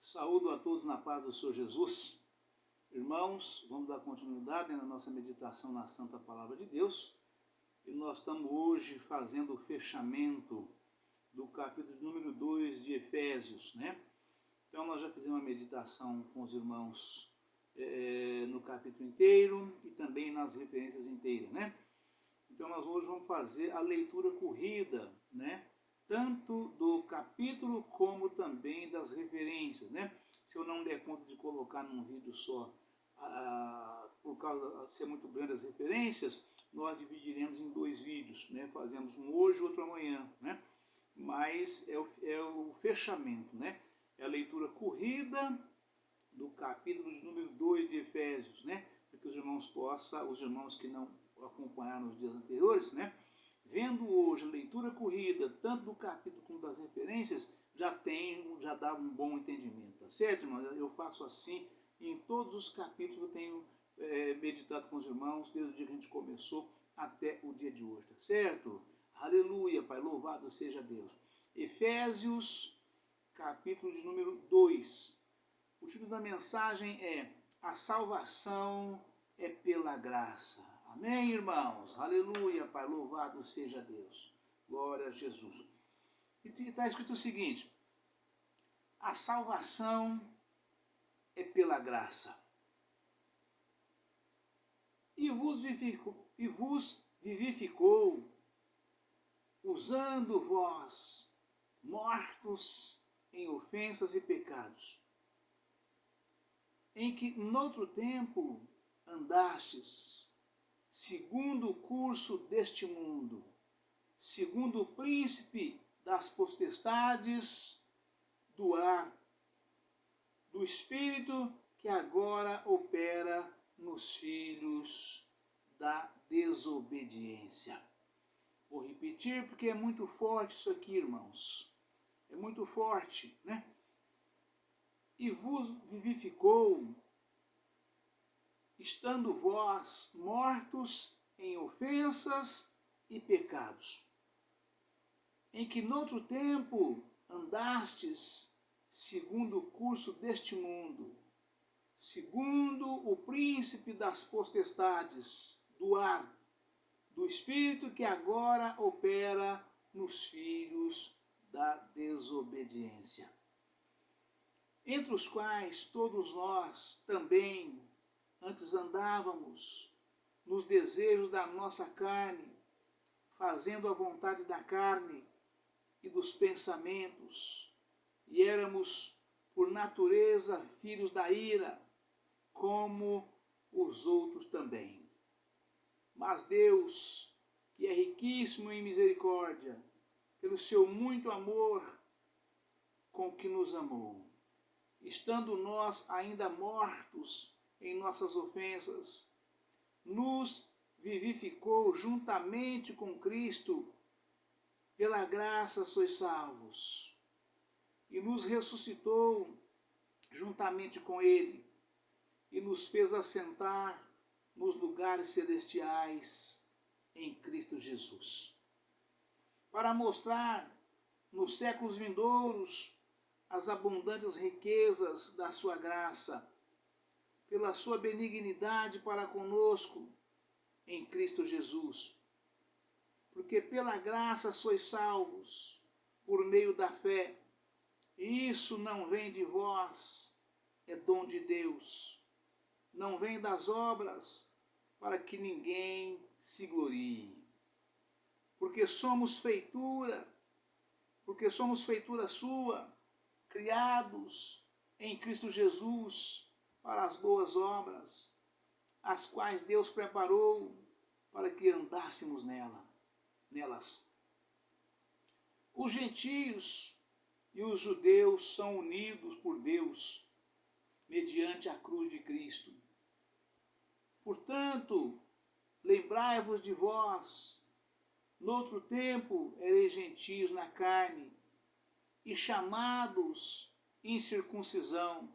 Saúdo a todos na paz do Senhor Jesus. Irmãos, vamos dar continuidade na nossa meditação na Santa Palavra de Deus. E nós estamos hoje fazendo o fechamento do capítulo número 2 de Efésios, né? Então nós já fizemos uma meditação com os irmãos no capítulo inteiro e também nas referências inteiras, né? Então nós hoje vamos fazer a leitura corrida, né? Tanto do capítulo como também das referências, né? Se eu não der conta de colocar num vídeo só, por causa de ser muito grande as referências, nós dividiremos em 2 vídeos, né? Fazemos um hoje e outro amanhã, né? Mas é o fechamento, né? É a leitura corrida do capítulo de número 2 de Efésios, né? Para que os irmãos que não acompanharam nos dias anteriores, né? Vendo hoje a leitura corrida, tanto do capítulo como das referências, já dá um bom entendimento, tá certo, irmãos? Eu faço assim, em todos os capítulos eu tenho meditado com os irmãos, desde o dia que a gente começou até o dia de hoje, tá certo? Aleluia, Pai, louvado seja Deus. Efésios, capítulo de número 2. O título da mensagem é A Salvação é pela Graça. Amém, irmãos? Aleluia, Pai, louvado seja Deus. Glória a Jesus. E está escrito o seguinte: a salvação é pela graça. E vos vivificou, usando vós, mortos em ofensas e pecados, em que noutro tempo andastes, segundo o curso deste mundo, segundo o príncipe das potestades do ar, do espírito que agora opera nos filhos da desobediência. Vou repetir porque é muito forte isso aqui, irmãos. É muito forte, né? E vos vivificou, estando vós mortos em ofensas e pecados, em que noutro tempo andastes segundo o curso deste mundo, segundo o príncipe das potestades do ar, do espírito que agora opera nos filhos da desobediência, entre os quais todos nós também antes andávamos nos desejos da nossa carne, fazendo a vontade da carne e dos pensamentos, e éramos por natureza filhos da ira, como os outros também. Mas Deus, que é riquíssimo em misericórdia, pelo seu muito amor com que nos amou, estando nós ainda mortos em nossas ofensas, nos vivificou juntamente com Cristo. Pela graça sois salvos, e nos ressuscitou juntamente com Ele, e nos fez assentar nos lugares celestiais em Cristo Jesus, para mostrar nos séculos vindouros as abundantes riquezas da sua graça, pela sua benignidade para conosco em Cristo Jesus. Porque pela graça sois salvos, por meio da fé. E isso não vem de vós, é dom de Deus. Não vem das obras, para que ninguém se glorie. Porque somos feitura sua, criados em Cristo Jesus para as boas obras, as quais Deus preparou para que andássemos nelas. Os gentios e os judeus são unidos por Deus mediante a cruz de Cristo. Portanto, lembrai-vos de vós, noutro tempo ereis gentios na carne, e chamados incircuncisão,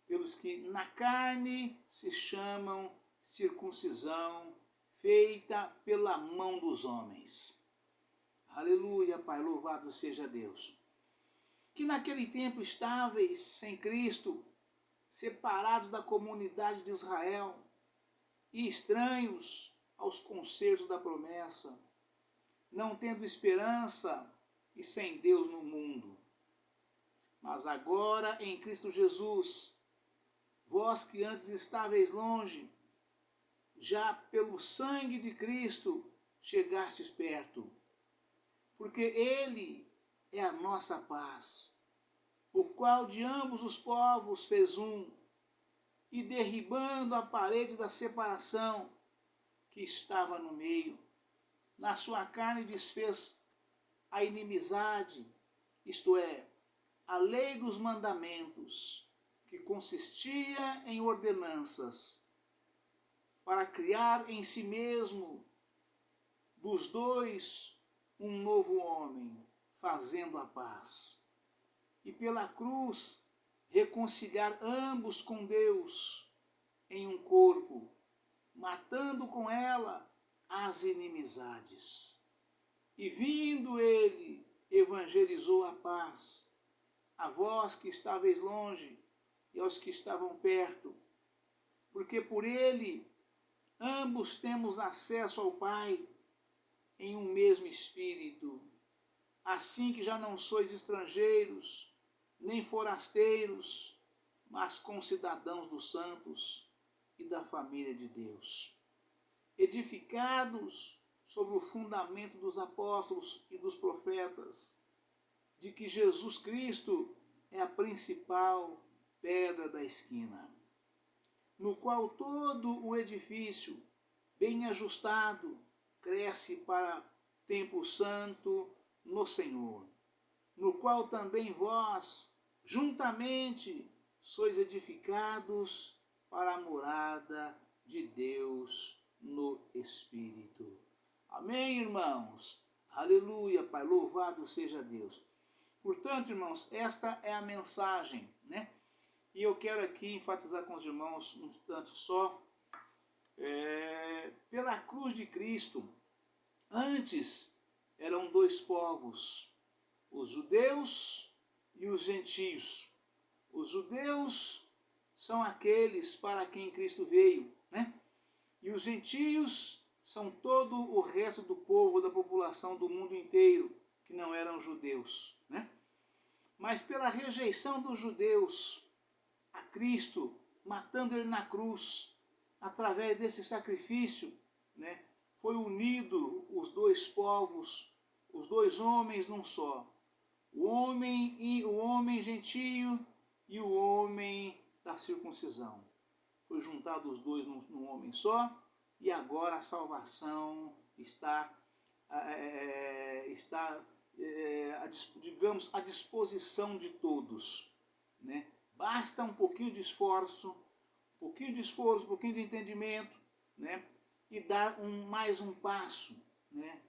pelos que na carne se chamam circuncisão, feita pela mão dos homens. Aleluia, Pai, louvado seja Deus. que naquele tempo estáveis sem Cristo, separados da comunidade de Israel e estranhos aos conselhos da promessa, não tendo esperança e sem Deus no mundo. Mas agora em Cristo Jesus, vós que antes estáveis longe, já pelo sangue de Cristo chegastes perto, porque Ele é a nossa paz, o qual de ambos os povos fez um, e derribando a parede da separação que estava no meio, na sua carne desfez a inimizade, isto é, a lei dos mandamentos, que consistia em ordenanças, para criar em si mesmo dos dois um novo homem, fazendo a paz. E pela cruz reconciliar ambos com Deus em um corpo, matando com ela as inimizades. E vindo ele, evangelizou a paz, a vós que estáveis longe e aos que estavam perto, porque por ele ambos temos acesso ao Pai em um mesmo Espírito, assim que já não sois estrangeiros, nem forasteiros, mas concidadãos dos santos e da família de Deus, edificados sobre o fundamento dos apóstolos e dos profetas, de que Jesus Cristo é a principal pedra da esquina, no qual todo o edifício, bem ajustado, cresce para templo santo no Senhor, no qual também vós, juntamente, sois edificados para a morada de Deus no Espírito. Amém, irmãos? Aleluia, Pai, louvado seja Deus. Portanto, irmãos, esta é a mensagem, né? E eu quero aqui enfatizar com os irmãos um instante só, pela cruz de Cristo, antes eram dois povos, os judeus e os gentios. Os judeus são aqueles para quem Cristo veio, né? E os gentios são todo o resto do povo, da população do mundo inteiro, que não eram judeus, né? Mas pela rejeição dos judeus a Cristo, matando ele na cruz, através desse sacrifício, né, foi unido os dois povos, os dois homens num só. O homem gentio e o homem da circuncisão. Foi juntado os dois num homem só, e agora a salvação está digamos, à disposição de todos, né? Basta um pouquinho de esforço, um pouquinho de entendimento, né? E dar mais um passo, né?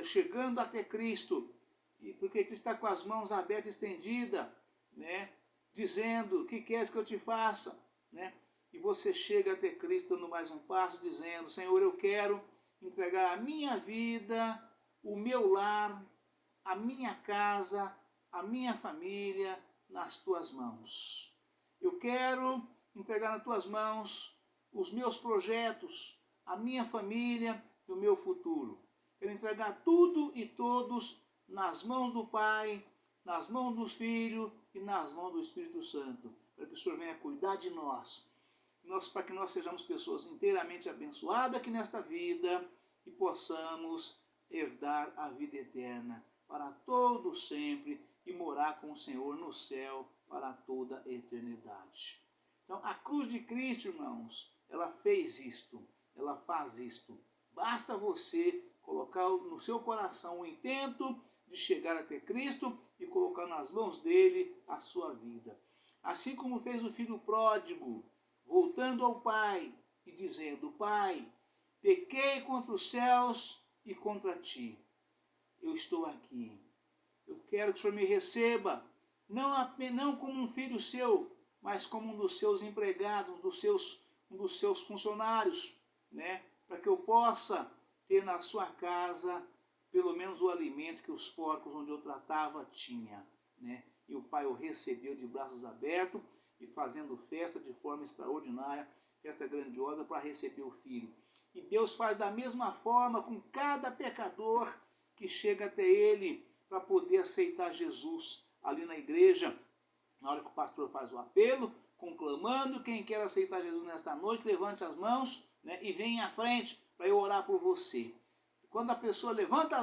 Chegando até Cristo, e porque Cristo está com as mãos abertas, estendidas, né? Dizendo: o que queres que eu te faça? Né? E você chega até Cristo dando mais um passo, dizendo: Senhor, eu quero entregar a minha vida, o meu lar, a minha casa, a minha família nas tuas mãos. Eu quero entregar nas tuas mãos os meus projetos, a minha família e o meu futuro. Quero entregar tudo e todos nas mãos do Pai, nas mãos do Filho e nas mãos do Espírito Santo, para que o Senhor venha cuidar de nós, para que nós sejamos pessoas inteiramente abençoadas aqui nesta vida e possamos herdar a vida eterna para todo sempre e morar com o Senhor no céu para toda a eternidade. Então, a cruz de Cristo, irmãos, ela fez isto, ela faz isto. Basta você colocar no seu coração o intento de chegar até Cristo e colocar nas mãos dele a sua vida. Assim como fez o filho pródigo, voltando ao Pai e dizendo: Pai, pequei contra os céus e contra ti. Eu estou aqui. Eu quero que o Senhor me receba, não como um filho seu, mas como um dos seus empregados, um dos seus funcionários, né? Para que eu possa ter na sua casa pelo menos o alimento que os porcos onde eu tratava tinha. né? E o pai o recebeu de braços abertos e fazendo festa de forma extraordinária, festa grandiosa para receber o filho. E Deus faz da mesma forma com cada pecador que chega até ele para poder aceitar Jesus ali na igreja. Na hora que o pastor faz o apelo, conclamando, quem quer aceitar Jesus nesta noite, levante as mãos, né, e venha à frente para eu orar por você. Quando a pessoa levanta,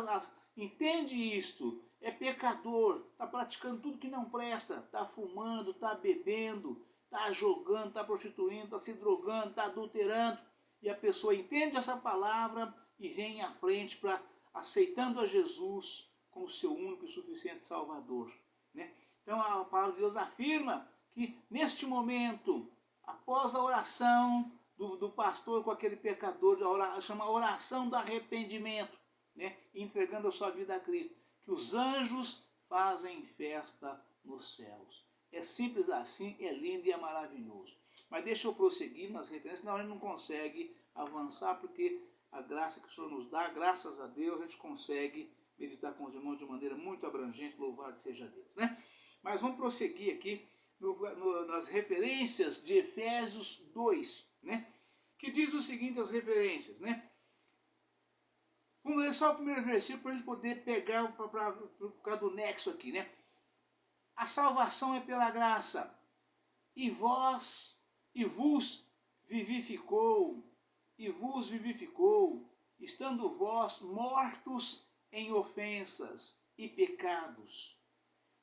entende isto, é pecador, está praticando tudo que não presta, está fumando, está bebendo, está jogando, está prostituindo, está se drogando, está adulterando, e a pessoa entende essa palavra e vem à frente para aceitando a Jesus como seu único e suficiente Salvador, né? Então a palavra de Deus afirma que neste momento, após a oração do pastor com aquele pecador, chama oração do arrependimento, né? Entregando a sua vida a Cristo, que os anjos fazem festa nos céus. É simples assim, é lindo e é maravilhoso. Mas deixa eu prosseguir nas referências, senão a gente não consegue avançar, porque a graça que o Senhor nos dá, graças a Deus, a gente consegue meditar com os irmãos de maneira muito abrangente, louvado seja Deus, né? Mas vamos prosseguir aqui nas referências de Efésios 2, né? Que diz o seguinte, as referências, né? Vamos ler só o primeiro versículo para a gente poder pegar por causa do nexo aqui, né? A salvação é pela graça, e vos vivificou, estando vós mortos em ofensas e pecados,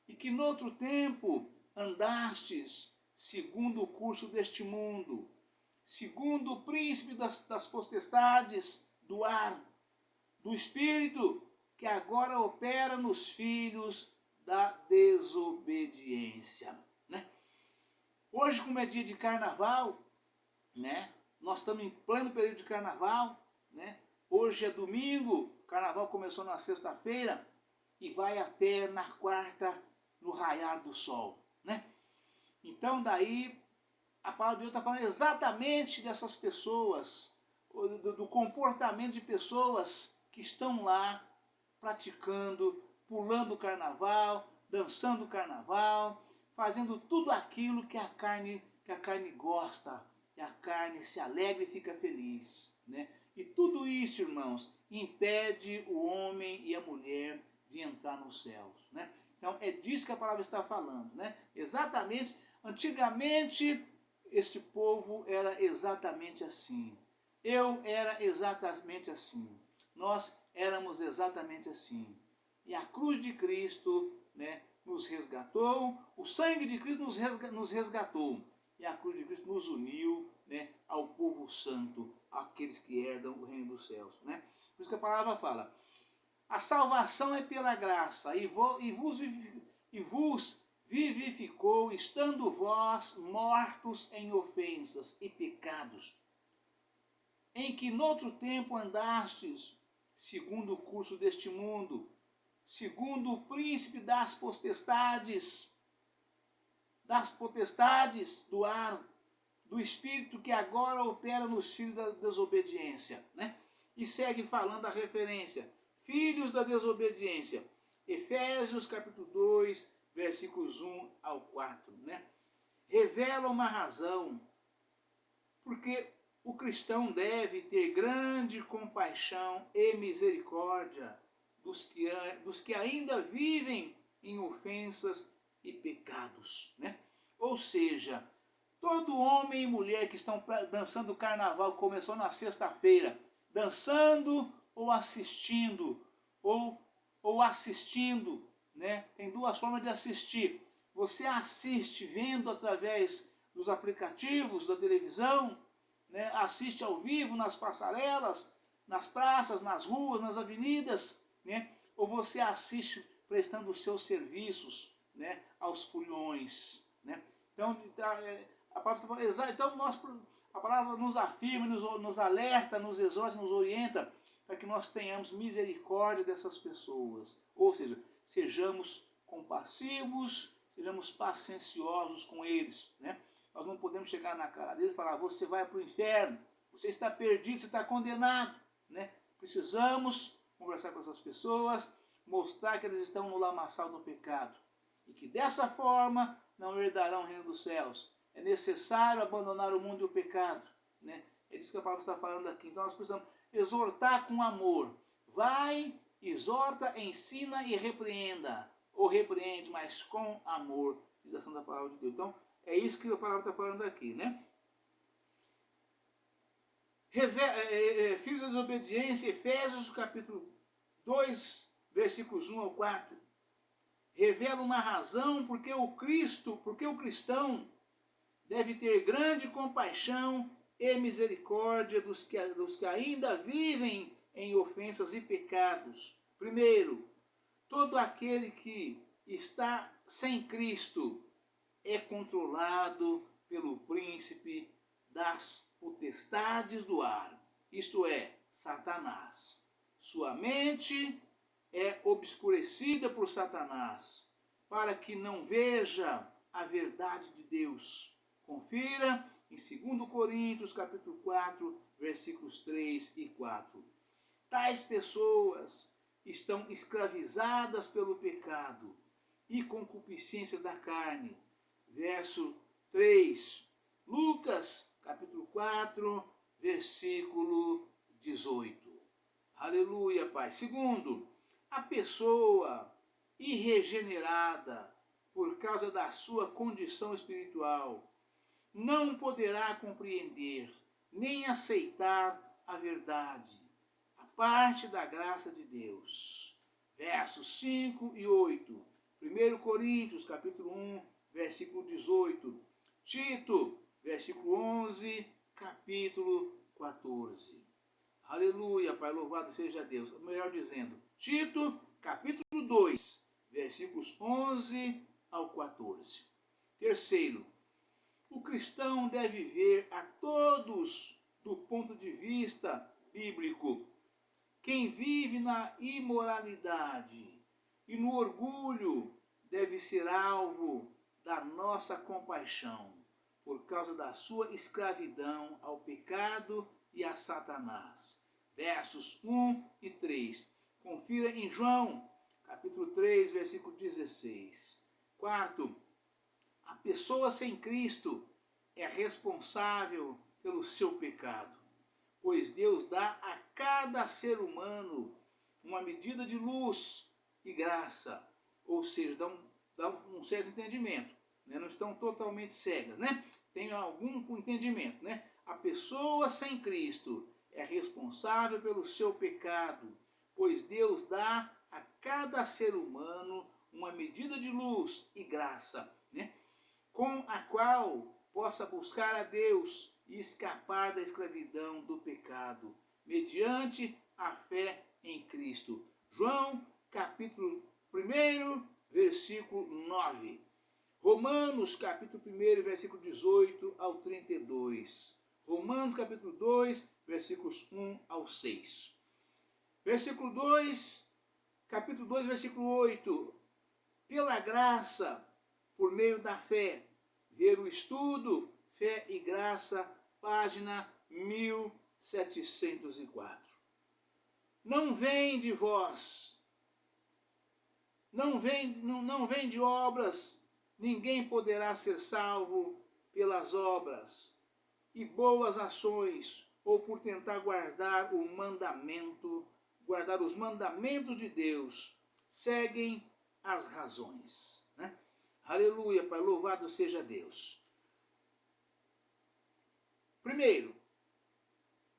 e que noutro tempo andastes segundo o curso deste mundo, segundo o príncipe das potestades do ar, do espírito que agora opera nos filhos da desobediência, né? Hoje, como é dia de carnaval, né? Nós estamos em pleno período de carnaval, né? Hoje é domingo, o carnaval começou na sexta-feira e vai até na quarta, no raiar do sol, né? Então daí a palavra de Deus está falando exatamente dessas pessoas, do comportamento de pessoas que estão lá praticando, pulando o carnaval, dançando o carnaval, fazendo tudo aquilo que a carne gosta, e a carne se alegra e fica feliz, né? E tudo isso, irmãos, impede o homem e a mulher de entrar nos céus, né? Então é disso que a palavra está falando, né? Exatamente, antigamente este povo era exatamente assim. Eu era exatamente assim. Nós éramos exatamente assim. E a cruz de Cristo, né, nos resgatou, o sangue de Cristo nos resgatou. E a cruz de Cristo nos uniu, né, ao povo santo, aqueles que herdam o reino dos céus, né? Por isso que a palavra fala, a salvação é pela graça, e vos vivificou, estando vós mortos em ofensas e pecados, em que noutro tempo andastes, segundo o curso deste mundo, segundo o príncipe das potestades do ar, do espírito que agora opera nos filhos da desobediência, né? E segue falando a referência, filhos da desobediência, Efésios capítulo 2, versículos 1 ao 4, né? Revela uma razão, porque o cristão deve ter grande compaixão e misericórdia dos que ainda vivem em ofensas e pecados, né? Ou seja, todo homem e mulher que estão dançando o carnaval, começou na sexta-feira, dançando ou assistindo, né? Tem duas formas de assistir. Você assiste vendo através dos aplicativos da televisão, né? Assiste ao vivo nas passarelas, nas praças, nas ruas, nas avenidas, né? Ou você assiste prestando os seus serviços, né, aos foliões, né? Então a palavra nos afirma, nos alerta, nos exorta, nos orienta para que nós tenhamos misericórdia dessas pessoas, ou seja, sejamos compassivos, sejamos pacienciosos com eles, né? Nós não podemos chegar na cara deles e falar, você vai para o inferno, você está perdido, você está condenado, né? Precisamos conversar com essas pessoas, mostrar que eles estão no lamaçal do pecado, e que dessa forma não herdarão o reino dos céus. É necessário abandonar o mundo e o pecado, né? É disso que a palavra está falando aqui. Então nós precisamos exortar com amor. Vai, exorta, ensina e repreenda. Ou repreende, mas com amor, diz a santa palavra de Deus. Então é isso que a palavra está falando aqui, né? Filho da desobediência, Efésios capítulo 2, versículos 1 ao 4. Revela uma razão porque o cristão deve ter grande compaixão e misericórdia dos que ainda vivem em ofensas e pecados. Primeiro, todo aquele que está sem Cristo é controlado pelo príncipe das potestades do ar, isto é, Satanás. Sua mente é obscurecida por Satanás, para que não veja a verdade de Deus. Confira em 2 Coríntios capítulo 4, versículos 3 e 4. Tais pessoas estão escravizadas pelo pecado e concupiscências da carne. Verso 3. Lucas capítulo 4, versículo 18. Aleluia, Pai. Segundo, a pessoa irregenerada por causa da sua condição espiritual não poderá compreender nem aceitar a verdade, a parte da graça de Deus. Versos 5 e 8. 1 Coríntios, capítulo 1, versículo 18. Tito, versículo 11, capítulo 14. Aleluia, Pai, louvado seja Deus. Melhor dizendo, Tito, capítulo 2, versículos 11 ao 14. Terceiro, o cristão deve ver a todos do ponto de vista bíblico. Quem vive na imoralidade e no orgulho deve ser alvo da nossa compaixão, por causa da sua escravidão ao pecado e a Satanás. Versos 1 e 3. Confira em João, capítulo 3, versículo 16. Quarto, a pessoa sem Cristo é responsável pelo seu pecado, pois Deus dá a cada ser humano uma medida de luz e graça, ou seja, dá um certo entendimento, né? Não estão totalmente cegas, né? Tem algum entendimento, né? A pessoa sem Cristo é responsável pelo seu pecado, pois Deus dá a cada ser humano uma medida de luz e graça, né? Com a qual possa buscar a Deus e escapar da escravidão do pecado, mediante a fé em Cristo. João, capítulo 1, versículo 9. Romanos, capítulo 1, versículo 18 ao 32. Romanos, capítulo 2, versículos 1 ao 6. Versículo 2, capítulo 2, versículo 8. Pela graça, por meio da fé. Ver o estudo, Fé e Graça, página 1704. Não vem de vós, não vem de obras, ninguém poderá ser salvo pelas obras e boas ações, ou por tentar guardar os mandamentos de Deus. Seguem as razões, né? Aleluia, Pai, louvado seja Deus. Primeiro,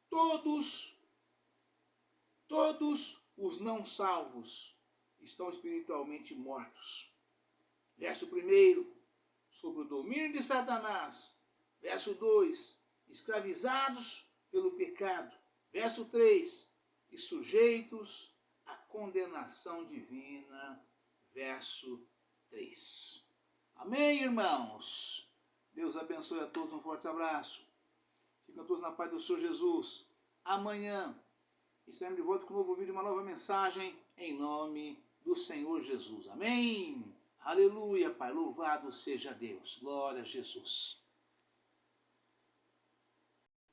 todos os não salvos estão espiritualmente mortos. Verso 1, sobre o domínio de Satanás. Verso 2, escravizados pelo pecado. Verso 3, e sujeitos à condenação divina. Verso 3. Amém, irmãos? Deus abençoe a todos, um forte abraço. Ficam todos na paz do Senhor Jesus. Amanhã estaremos de volta com um novo vídeo, uma nova mensagem, em nome do Senhor Jesus. Amém? Aleluia, Pai, louvado seja Deus. Glória a Jesus.